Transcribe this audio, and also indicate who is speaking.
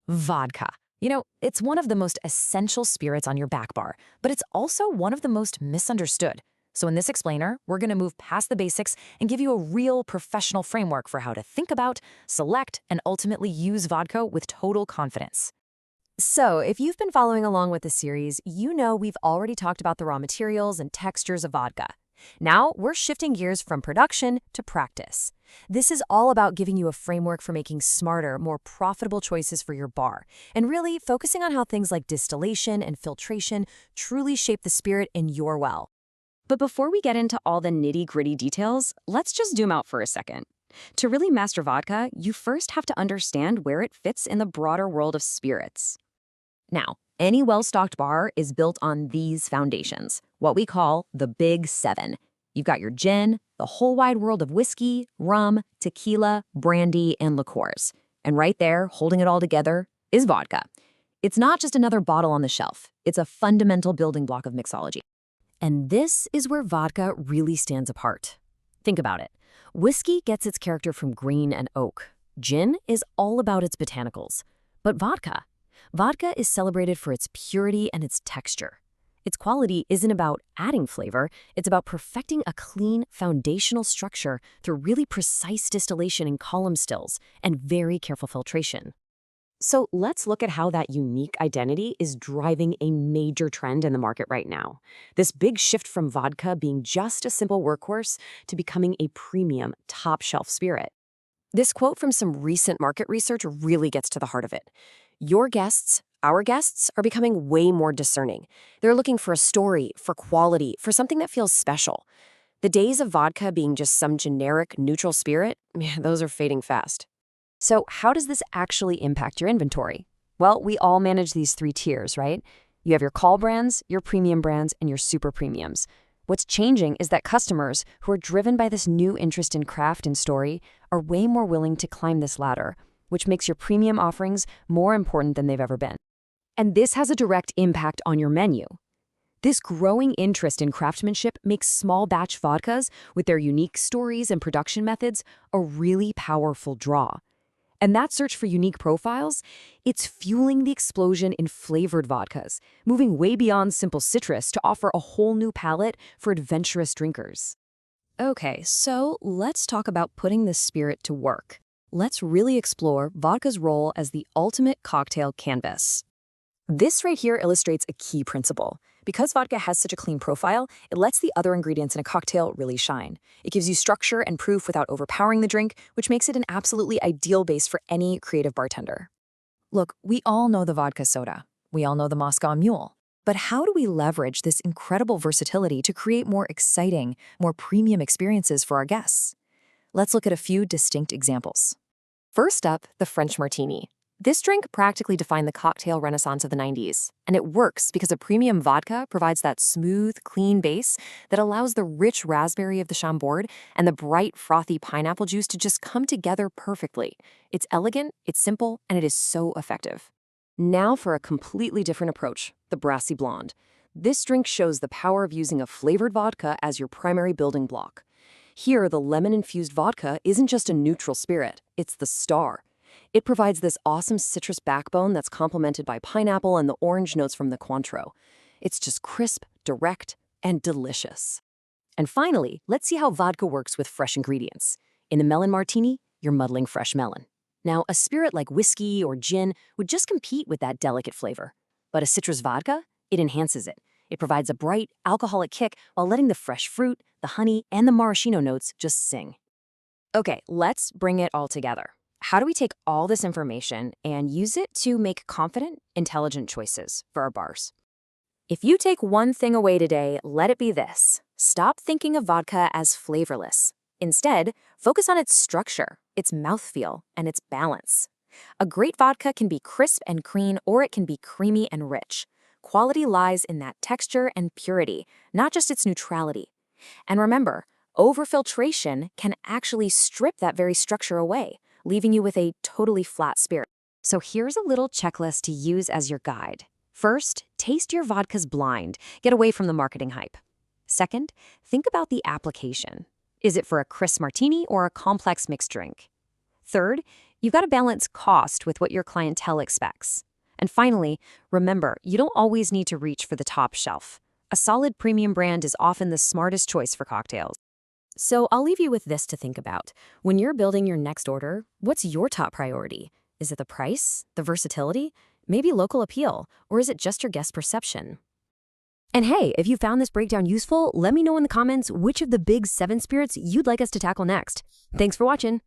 Speaker 1: Vodka. It's one of the most essential spirits on your back bar, but it's also one of the most misunderstood. So in this explainer, we're going to move past the basics and give you a real professional framework for how to think about, select, and ultimately use vodka with total confidence.
Speaker 2: So, if you've been following along with the series, you know we've already talked about the raw materials and textures of vodka. Now, we're shifting gears from production to practice. This is all about giving you a framework for making smarter, more profitable choices for your bar, and really focusing on how things like distillation and filtration truly shape the spirit in your well.
Speaker 3: But before we get into all the nitty-gritty details, let's just zoom out for a second. To really master vodka, you first have to understand where it fits in the broader world of spirits. Now, any well-stocked bar is built on these foundations, what we call the Big Seven. You've got your gin, the whole wide world of whiskey, rum, tequila, brandy, and liqueurs. And right there, holding it all together, is vodka. It's not just another bottle on the shelf. It's a fundamental building block of mixology.
Speaker 2: And this is where vodka really stands apart. Think about it. Whiskey gets its character from grain and oak. Gin is all about its botanicals. But vodka is celebrated for its purity and its texture. Its quality isn't about adding flavor, it's about perfecting a clean, foundational structure through really precise distillation in column stills and very careful filtration.
Speaker 4: So let's look at how that unique identity is driving a major trend in the market right now. This big shift from vodka being just a simple workhorse to becoming a premium, top-shelf spirit. This quote from some recent market research really gets to the heart of it. Your guests, our guests, are becoming way more discerning. They're looking for a story, for quality, for something that feels special. The days of vodka being just some generic, neutral spirit, those are fading fast.
Speaker 2: So how does this actually impact your inventory? Well, we all manage these three tiers, right? You have your call brands, your premium brands, and your super premiums. What's changing is that customers who are driven by this new interest in craft and story are way more willing to climb this ladder, which makes your premium offerings more important than they've ever been. And this has a direct impact on your menu. This growing interest in craftsmanship makes small batch vodkas with their unique stories and production methods a really powerful draw. And that search for unique profiles, it's fueling the explosion in flavored vodkas, moving way beyond simple citrus to offer a whole new palette for adventurous drinkers.
Speaker 3: Okay, so let's talk about putting this spirit to work. Let's really explore vodka's role as the ultimate cocktail canvas.
Speaker 1: This right here illustrates a key principle. Because vodka has such a clean profile, it lets the other ingredients in a cocktail really shine. It gives you structure and proof without overpowering the drink, which makes it an absolutely ideal base for any creative bartender. Look, we all know the vodka soda. We all know the Moscow Mule. But how do we leverage this incredible versatility to create more exciting, more premium experiences for our guests? Let's look at a few distinct examples.
Speaker 4: First up, the French martini. This drink practically defined the cocktail renaissance of the 90s, and it works because a premium vodka provides that smooth, clean base that allows the rich raspberry of the Chambord and the bright, frothy pineapple juice to just come together perfectly. It's elegant, it's simple, and it is so effective. Now for a completely different approach, the Brassy Blonde. This drink shows the power of using a flavored vodka as your primary building block. Here, the lemon-infused vodka isn't just a neutral spirit, it's the star. It provides this awesome citrus backbone that's complemented by pineapple and the orange notes from the Cointreau. It's just crisp, direct, and delicious. And finally, let's see how vodka works with fresh ingredients. In the melon martini, you're muddling fresh melon. Now, a spirit like whiskey or gin would just compete with that delicate flavor. But a citrus vodka, it enhances it. It provides a bright, alcoholic kick while letting the fresh fruit, the honey, and the maraschino notes just sing. Okay, let's bring it all together. How do we take all this information and use it to make confident, intelligent choices for our bars? If you take one thing away today, let it be this. Stop thinking of vodka as flavorless. Instead, focus on its structure, its mouthfeel, and its balance. A great vodka can be crisp and clean, or it can be creamy and rich. Quality lies in that texture and purity, not just its neutrality. And remember, overfiltration can actually strip that very structure away, leaving you with a totally flat spirit. So here's a little checklist to use as your guide. First, taste your vodkas blind. Get away from the marketing hype. Second, think about the application. Is it for a crisp martini or a complex mixed drink? Third,
Speaker 3: You've got to balance cost with what your clientele expects. And finally, remember, you don't always need to reach for the top shelf. A solid premium brand is often the smartest choice for cocktails. So I'll leave you with this to think about. When you're building your next order, what's your top priority? Is it the price, the versatility, maybe local appeal, or is it just your guest perception?
Speaker 2: And hey, if you found this breakdown useful, let me know in the comments which of the big 7 spirits you'd like us to tackle next. Thanks for watching.